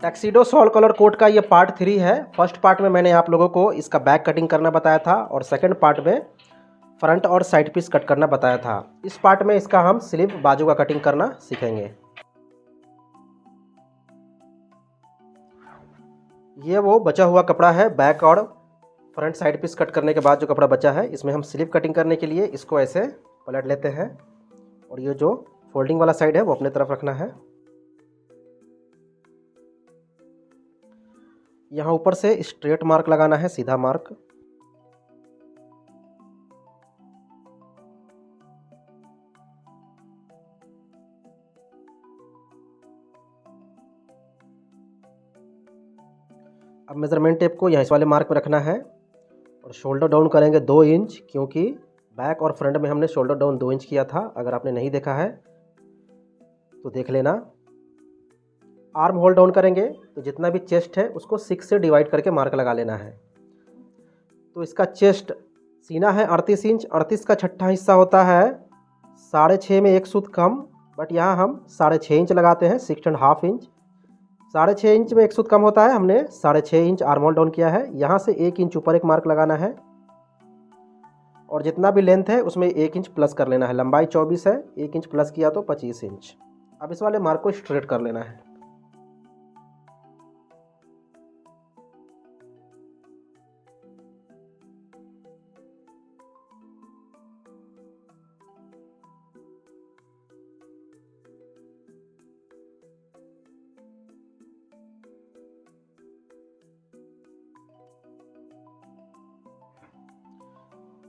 Tuxedo sol colour code का ये part 3 है। फर्स्ट पार्ट में मैंने आप लोगों को इसका बैक कटिंग करना बताया था और सेकंड पार्ट में फ्रंट और साइड पीस कट करना बताया था। इस पार्ट में इसका हम स्लीव बाजू का कटिंग करना सीखेंगे। ये वो बचा हुआ कपड़ा है, बैक और फ्रंट साइड पीस कट करने के बाद जो कपड़ा बचा है, इसमें हम स्लीव कटिंग करने के लिए इसको ऐसे पलट लेते हैं और ये जो फोल्डिंग वाला साइड है वो अपने तरफ रखना है। यहाँ ऊपर से स्ट्रेट मार्क लगाना है, सीधा मार्क। अब मेज़रमेंट टेप को यहाँ इस वाले मार्क में रखना है और शोल्डर डाउन करेंगे 2 इंच, क्योंकि बैक और फ्रंट में हमने शोल्डर डाउन 2 इंच किया था। अगर आपने नहीं देखा है तो देख लेना। आर्म होल डाउन करेंगे तो जितना भी चेस्ट है उसको 6 से डिवाइड करके मार्क लगा लेना है। तो इसका चेस्ट सीना है 38 इंच, 38 का छठा हिस्सा होता है 6.5 में 1 सूत कम, बट यहाँ हम 6.5 इंच लगाते हैं, 6.5 इंच। 6.5 इंच में 1 सूत कम होता है, हमने 6.5 इंच आर्म होल डाउन किया है। यहाँ से 1 इंच ऊपर एक मार्क लगाना है और जितना भी लेंथ है उसमें 1 इंच प्लस कर लेना है। लंबाई 24 है, 1 इंच प्लस किया तो 25 इंच। अब इस वाले मार्क को स्ट्रेट कर लेना है।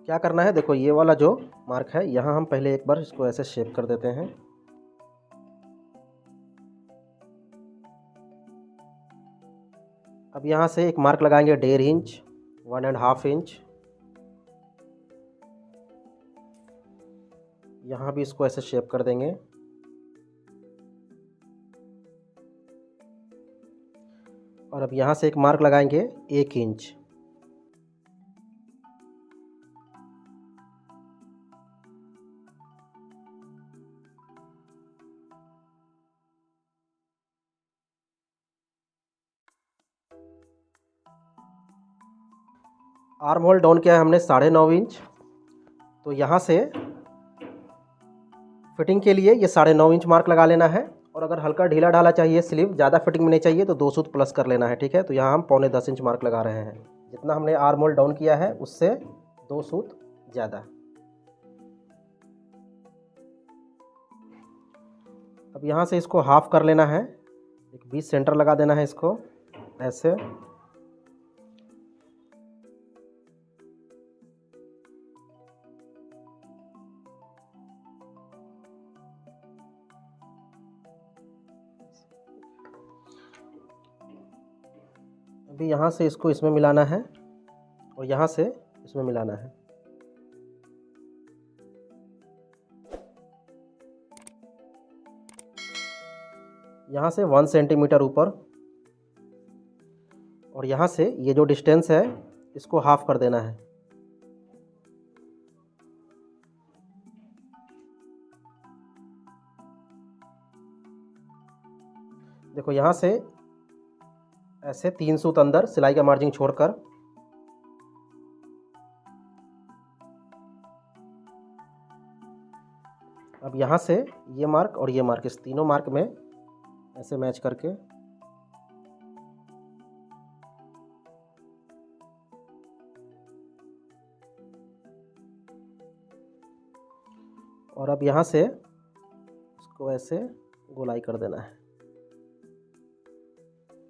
क्या करना है, देखो ये वाला जो मार्क है यहाँ हम पहले एक बार इसको ऐसे शेप कर देते हैं। अब यहाँ से एक मार्क लगाएंगे 1.5 इंच, 1.5 इंच। यहाँ भी इसको ऐसे शेप कर देंगे। और अब यहाँ से एक मार्क लगाएंगे 1 इंच। आर्म होल डाउन किया है हमने 9.5 इंच। तो यहाँ से फिटिंग के लिए ये 9.5 इंच मार्क लगा लेना है। और अगर हल्का ढीला ढाला चाहिए, स्लीव ज़्यादा फिटिंग में नहीं चाहिए, तो 2 सूत प्लस कर लेना है, ठीक है। तो यहाँ हम 9.25 इंच मार्क लगा रहे हैं। जितना हमने आर्म होल डाउन किया है उससे 2 सूत ज़्यादा। अब यहाँ से इसको हाफ कर लेना है, एक 20 सेंटर लगा देना है इसको ऐसे। अभी यहाँ से इसको इसमें मिलाना है और यहाँ से इसमें मिलाना है। यहाँ से 1 सेंटीमीटर ऊपर और यहाँ से ये जो डिस्टेंस है इसको हाफ कर देना है। देखो यहाँ से ऐसे 3 सूत अंदर सिलाई का मार्जिन छोड़कर। अब यहाँ से ये मार्क और ये मार्क, इस तीनों मार्क में ऐसे मैच करके और अब यहाँ से इसको ऐसे गोलाई कर देना है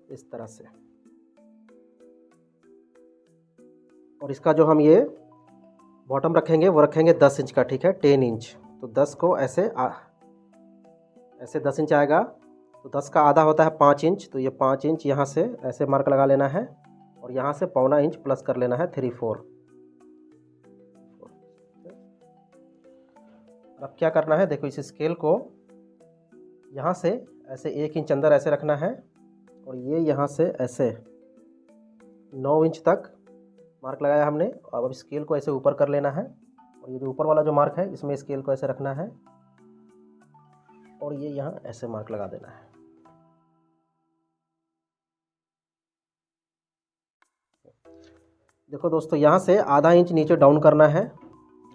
इस तरह से। और इसका जो हम ये बॉटम रखेंगे वो रखेंगे 10 इंच का, ठीक है, 10 इंच। तो 10 को ऐसे ऐसे 10 इंच आएगा, तो 10 का आधा होता है 5 इंच। तो ये 5 इंच यहाँ से ऐसे मार्क लगा लेना है और यहाँ से 1.25 इंच प्लस कर लेना है, 3/4। अब क्या करना है, देखो इस स्केल को यहाँ से ऐसे 1 इंच अंदर ऐसे रखना है और ये यहाँ से ऐसे 9 इंच तक मार्क लगाया हमने। अब स्केल को ऐसे ऊपर कर लेना है और ये जो ऊपर वाला जो मार्क है इसमें स्केल को ऐसे रखना है और ये यहाँ ऐसे मार्क लगा देना है। देखो दोस्तों, यहाँ से आधा इंच नीचे डाउन करना है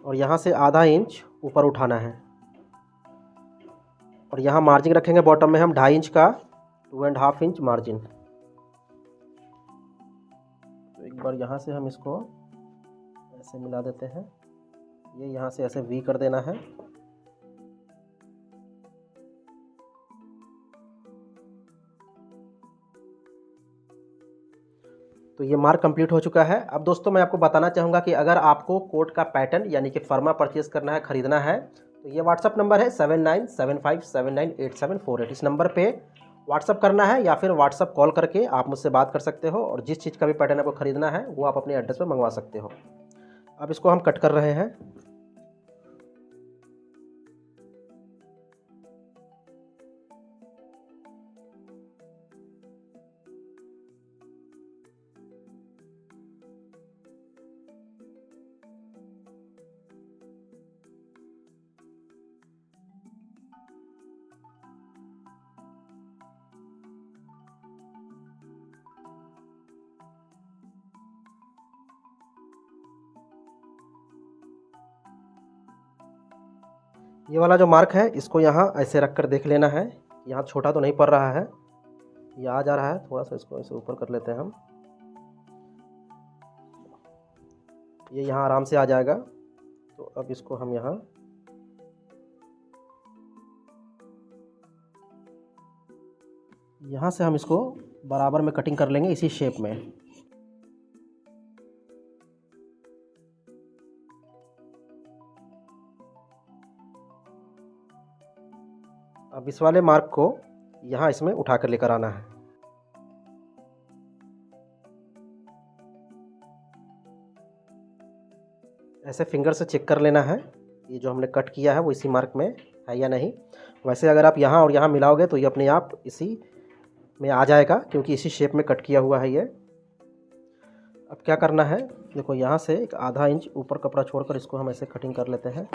और यहाँ से आधा इंच ऊपर उठाना है और यहाँ मार्जिन रखेंगे बॉटम में हम 2.5 इंच का, 2.5 इंच मार्जिन। तो एक बार यहाँ से हम इसको ऐसे मिला देते हैं, ये यहाँ से ऐसे वी कर देना है। तो ये मार्क कंप्लीट हो चुका है। अब दोस्तों मैं आपको बताना चाहूँगा कि अगर आपको कोट का पैटर्न यानी कि फर्मा परचेज़ करना है, ख़रीदना है, तो ये व्हाट्सअप नंबर है 7975798748। इस नंबर पे व्हाट्सअप करना है या फिर व्हाट्सअप कॉल करके आप मुझसे बात कर सकते हो और जिस चीज़ का भी पैटर्न आपको ख़रीदना है वो आप अपने एड्रेस पे मंगवा सकते हो। अब इसको हम कट कर रहे हैं। ये वाला जो मार्क है इसको यहाँ ऐसे रख कर देख लेना है, यहाँ छोटा तो नहीं पड़ रहा है, ये आ जा रहा है, थोड़ा सा इसको ऐसे ऊपर कर लेते हैं हम, ये यहाँ आराम से आ जाएगा। तो अब इसको हम यहाँ से हम इसको बराबर में कटिंग कर लेंगे इसी शेप में। अब इस वाले मार्क को यहाँ इसमें उठा कर लेकर आना है। ऐसे फिंगर से चेक कर लेना है ये जो हमने कट किया है वो इसी मार्क में है या नहीं। वैसे अगर आप यहाँ और यहाँ मिलाओगे तो ये अपने आप इसी में आ जाएगा क्योंकि इसी शेप में कट किया हुआ है ये। अब क्या करना है, देखो यहाँ से एक आधा इंच ऊपर कपड़ा छोड़कर इसको हम ऐसे कटिंग कर लेते हैं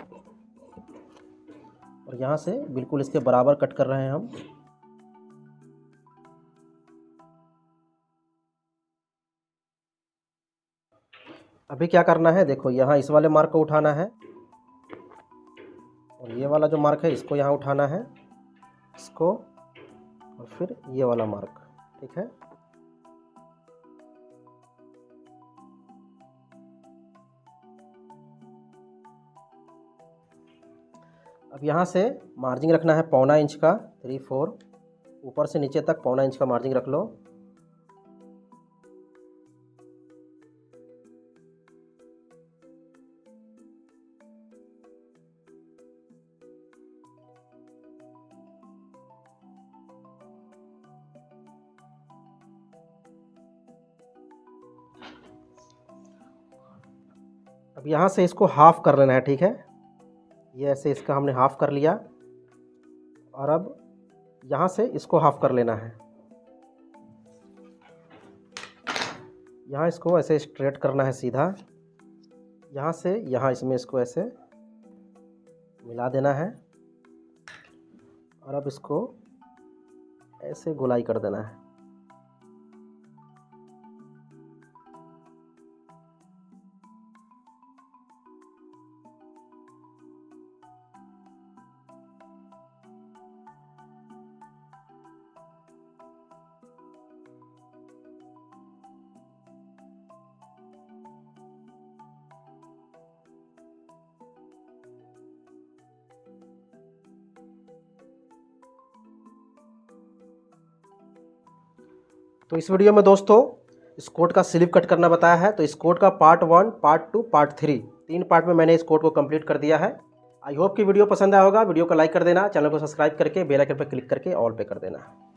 और यहाँ से बिल्कुल इसके बराबर कट कर रहे हैं हम। अभी क्या करना है, देखो यहाँ इस वाले मार्क को उठाना है और ये वाला जो मार्क है इसको यहाँ उठाना है, इसको और फिर ये वाला मार्क, ठीक है। अब यहाँ से मार्जिन रखना है 1.25 इंच का, 3/4, ऊपर से नीचे तक 1.25 इंच का मार्जिन रख लो। अब यहाँ से इसको हाफ कर लेना है, ठीक है। ये ऐसे इसका हमने हाफ कर लिया और अब यहाँ से इसको हाफ कर लेना है। यहाँ इसको ऐसे स्ट्रेट करना है सीधा, यहाँ से यहाँ इसमें इसको ऐसे मिला देना है और अब इसको ऐसे गोलाई कर देना है। तो इस वीडियो में दोस्तों इस कोट का स्लीव कट करना बताया है। तो इस कोट का पार्ट 1, पार्ट 2, पार्ट 3 3 पार्ट में मैंने इस कोट को कंप्लीट कर दिया है। आई होप कि वीडियो पसंद आया होगा। वीडियो को लाइक कर देना, चैनल को सब्सक्राइब करके बेल आइकन पर क्लिक करके ऑल पे कर देना।